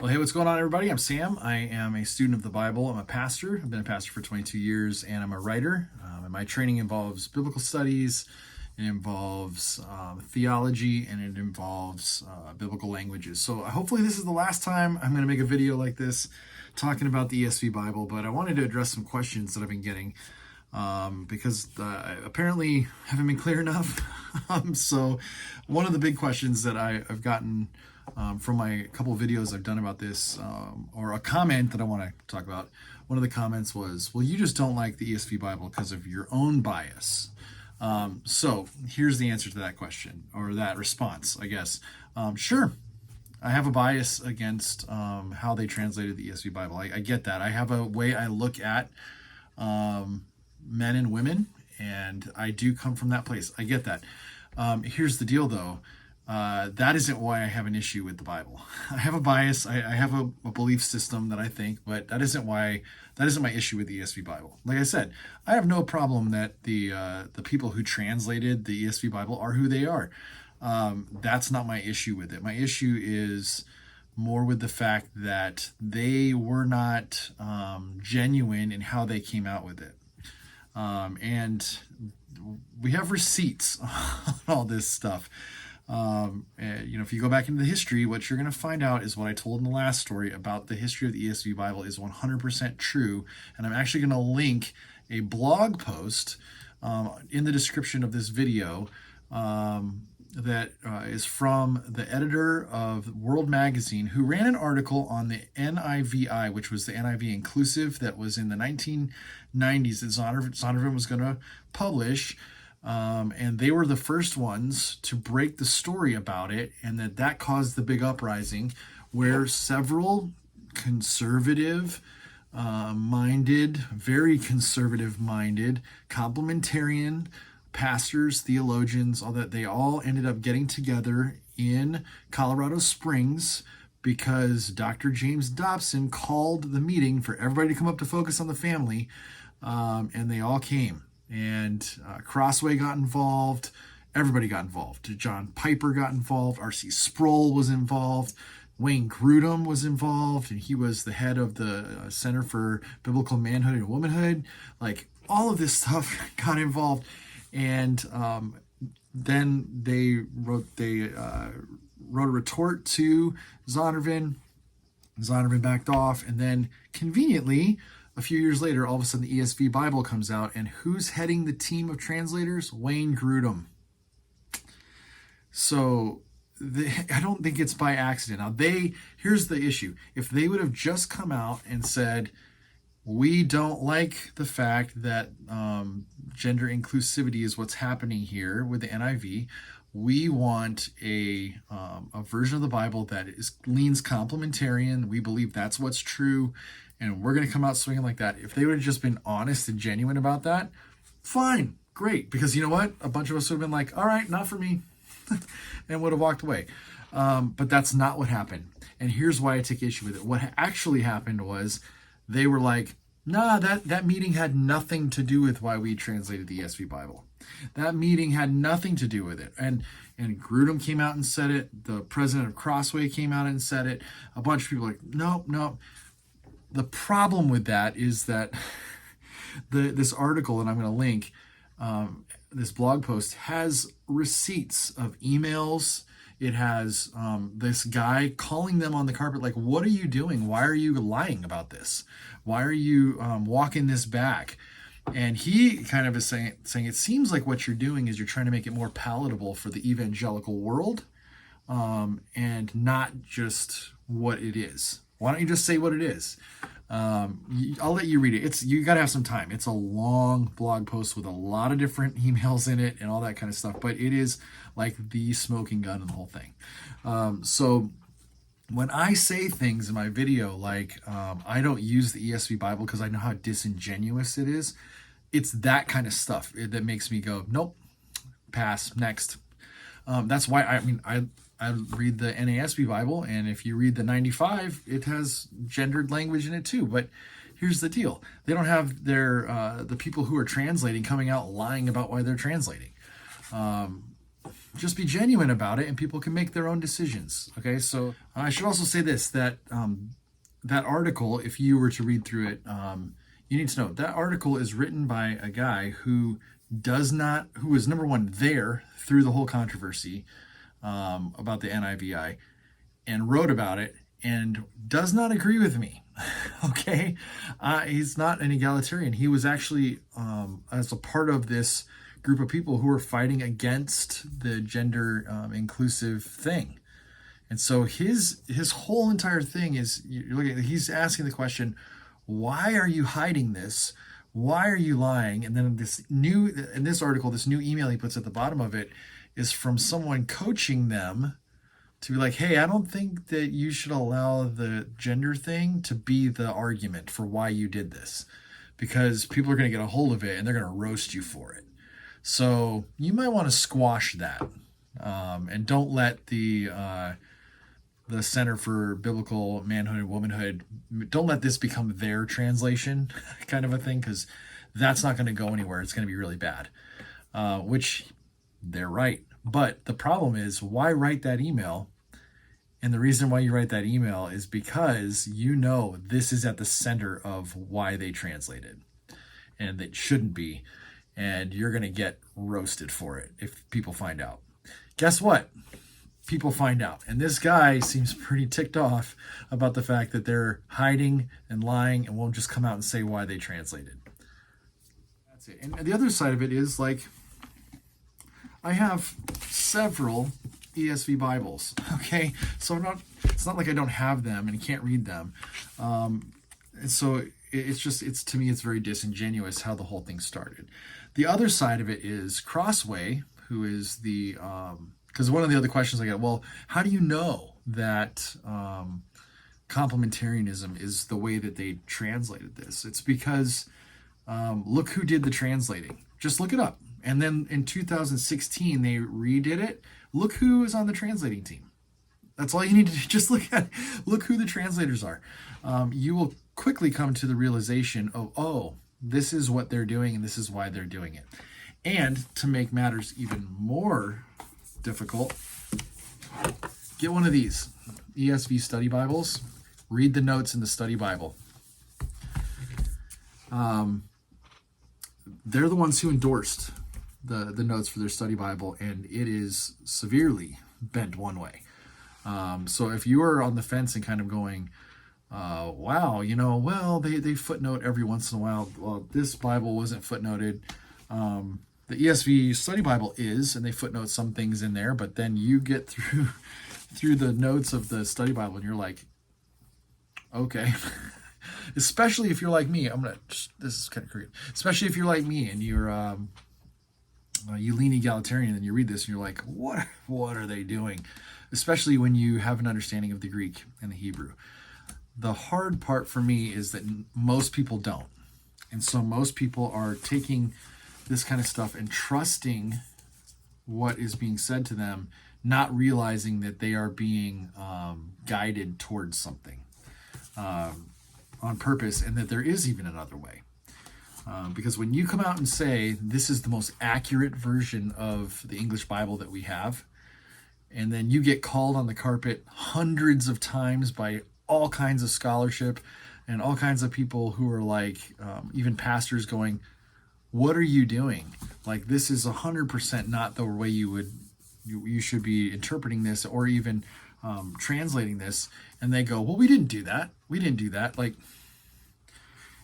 Well, hey, what's going on, everybody? I'm Sam. I am a student of the Bible. I'm a pastor. I've been a pastor for 22 years, and I'm a writer. And my training involves biblical studies, it involves theology, and it involves biblical languages. So hopefully this is the last time I'm going to make a video like this talking about the ESV Bible, but I wanted to address some questions that I've been getting because apparently haven't been clear enough. So one of the big questions that I've gotten from my couple of videos I've done about this, or a comment that I want to talk about. One of the comments was, well, you just don't like the ESV Bible because of your own bias. So here's the answer to that question, or that response, I guess. Sure, I have a bias against how they translated the ESV Bible. I get that. I have a way I look at men and women, and I do come from that place. I get that. Here's the deal, though. That isn't why I have an issue with the Bible. I have a bias. I have a belief system that I think, but that isn't my issue with the ESV Bible. Like I said, I have no problem that the people who translated the ESV Bible are who they are. That's not my issue with it. My issue is more with the fact that they were not genuine in how they came out with it. And we have receipts on all this stuff. If you go back into the history, what you're going to find out is what I told in the last story about the history of the ESV Bible is 100% true. And I'm actually going to link a blog post in the description of this video that is from the editor of World Magazine, who ran an article on the NIVI, which was the NIV inclusive that was in the 1990s that Zondervan was going to publish. And they were the first ones to break the story about it, and that caused the big uprising where several conservative minded, very conservative minded, complementarian pastors, theologians, all that, they all ended up getting together in Colorado Springs because Dr. James Dobson called the meeting for everybody to come up to focus on the family, and they all came. And Crossway got involved. Everybody got involved. John Piper got involved. R.C. Sproul was involved. Wayne Grudem was involved, and he was the head of the Center for Biblical Manhood and Womanhood. Like, all of this stuff got involved. And then they wrote a retort to Zondervan. Zondervan backed off, and then conveniently, a few years later, all of a sudden the ESV Bible comes out, and who's heading the team of translators? Wayne Grudem. So I don't think it's by accident. Now, here's the issue. If they would have just come out and said, we don't like the fact that gender inclusivity is what's happening here with the NIV. We want a version of the Bible that leans complementarian. We believe that's what's true, and we're going to come out swinging like that. If they would have just been honest and genuine about that, fine, great. Because you know what? A bunch of us would have been like, all right, not for me, and would have walked away. But that's not what happened. And here's why I take issue with it. What actually happened was they were like, nah, that meeting had nothing to do with why we translated the ESV Bible. That meeting had nothing to do with it. And Grudem came out and said it. The president of Crossway came out and said it. A bunch of people were like, no. The problem with that is that this article that I'm going to link, this blog post, has receipts of emails. It has this guy calling them on the carpet like, what are you doing? Why are you lying about this? Why are you walking this back? And he kind of is saying, it seems like what you're doing is you're trying to make it more palatable for the evangelical world, and not just what it is. Why don't you just say what it is? I'll let you read it. You got to have some time. It's a long blog post with a lot of different emails in it and all that kind of stuff, but it is like the smoking gun in the whole thing. So when I say things in my video like I don't use the ESV Bible because I know how disingenuous it is, it's that kind of stuff that makes me go, nope, pass, next. That's why I read the NASB Bible, and if you read the 95, it has gendered language in it too. But here's the deal. They don't have the people who are translating coming out lying about why they're translating. just be genuine about it, and people can make their own decisions. Okay, so I should also say this, that that article, if you were to read through it, you need to know that article is written by a guy who was number one there through the whole controversy about the NIVI, and wrote about it and does not agree with me. Okay, he's not an egalitarian. He was actually as a part of this group of people who were fighting against the gender inclusive thing. And so his whole entire thing is, he's asking the question, why are you hiding this? Why are you lying? And then in this article, this new email he puts at the bottom of it is from someone coaching them to be like, hey, I don't think that you should allow the gender thing to be the argument for why you did this, because people are going to get a hold of it and they're going to roast you for it. So you might want to squash that, and don't let the Center for Biblical Manhood and Womanhood, don't let this become their translation kind of a thing, because that's not going to go anywhere. It's going to be really bad, which they're right. But the problem is, why write that email? And the reason why you write that email is because you know this is at the center of why they translated, and it shouldn't be. And you're going to get roasted for it if people find out. Guess what? People find out. And this guy seems pretty ticked off about the fact that they're hiding and lying and won't just come out and say why they translated. That's it. And the other side of it is, like, I have several ESV Bibles, okay? So it's not like I don't have them and you can't read them. And so to me, it's very disingenuous how the whole thing started. The other side of it is Crossway, who is because one of the other questions I get, well, how do you know that complementarianism is the way that they translated this? It's because look who did the translating. Just look it up. And then in 2016, they redid it. Look who is on the translating team. That's all you need to do. Just look who the translators are. You will quickly come to the realization of, oh, this is what they're doing and this is why they're doing it. And to make matters even more difficult, get one of these ESV study Bibles. Read the notes in the study Bible. They're the ones who endorsed the notes for their study Bible, and it is severely bent one way. So if you are on the fence and kind of going, wow, well, they footnote every once in a while. Well, this Bible wasn't footnoted. The ESV study Bible is, and they footnote some things in there, but then you get through the notes of the study Bible and you're like, okay. Especially if you're like me, this is kind of creative. Especially if you're like me and you're, you lean egalitarian and you read this and you're like, what are they doing? Especially when you have an understanding of the Greek and the Hebrew. The hard part for me is that most people don't. And so most people are taking this kind of stuff and trusting what is being said to them, not realizing that they are being guided towards something on purpose, and that there is even another way. Because when you come out and say, this is the most accurate version of the English Bible that we have, and then you get called on the carpet hundreds of times by all kinds of scholarship and all kinds of people who are like, even pastors going, what are you doing? Like, this is 100% not the way you should be interpreting this, or even translating this. And they go, well, we didn't do that. Like,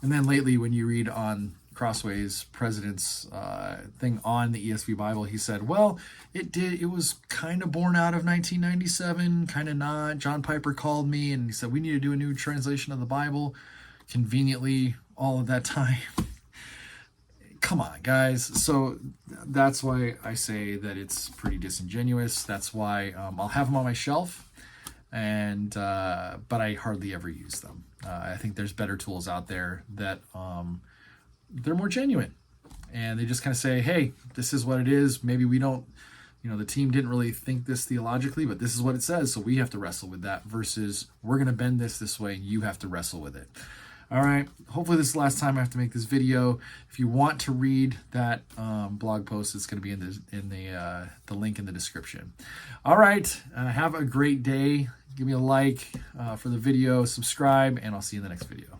and then lately when you read on Crossway's president's thing on the ESV Bible, he said, well, it was kind of born out of 1997, kind of not. John Piper called me and he said, we need to do a new translation of the Bible. Conveniently, all of that time. Come on, guys. So that's why I say that it's pretty disingenuous. That's why I'll have them on my shelf, but I hardly ever use them. I think there's better tools out there that they're more genuine, and they just kind of say, hey, this is what it is. Maybe we don't, the team didn't really think this theologically, but this is what it says, so we have to wrestle with that, versus we're going to bend this way and you have to wrestle with it. All right. Hopefully this is the last time I have to make this video. If you want to read that blog post, it's going to be in the link in the description. All right. Have a great day. Give me a like for the video, subscribe, and I'll see you in the next video.